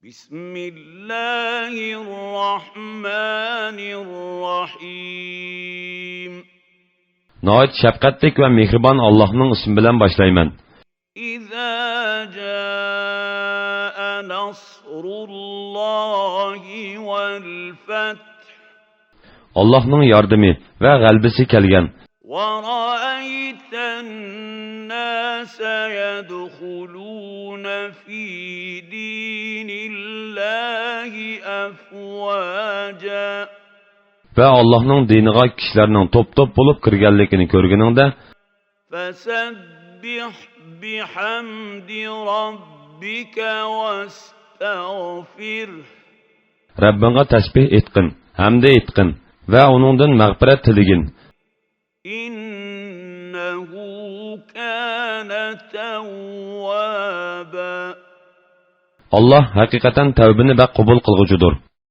بسم الله الرحمن الرحيم Nəhayət şəfqətlik və mehriban Allah'ın ismi bilan başlayman. إذا جاء نصر الله والفتح Allah'ın yardımı və qəlbisi gələn ورأيت الناس يدخلون في دين الله أفواجا və Allah'ın diniga kişilərinin top-top bulub kirganligini görgəningdə فسبح بحمد ربك واستغفر Rabbinga təsbih etqin, hamda etqin və onundan məğfirət tiligin. إنه كان توابا Allah həqiqətən təvbəni və qəbul qılğucudur.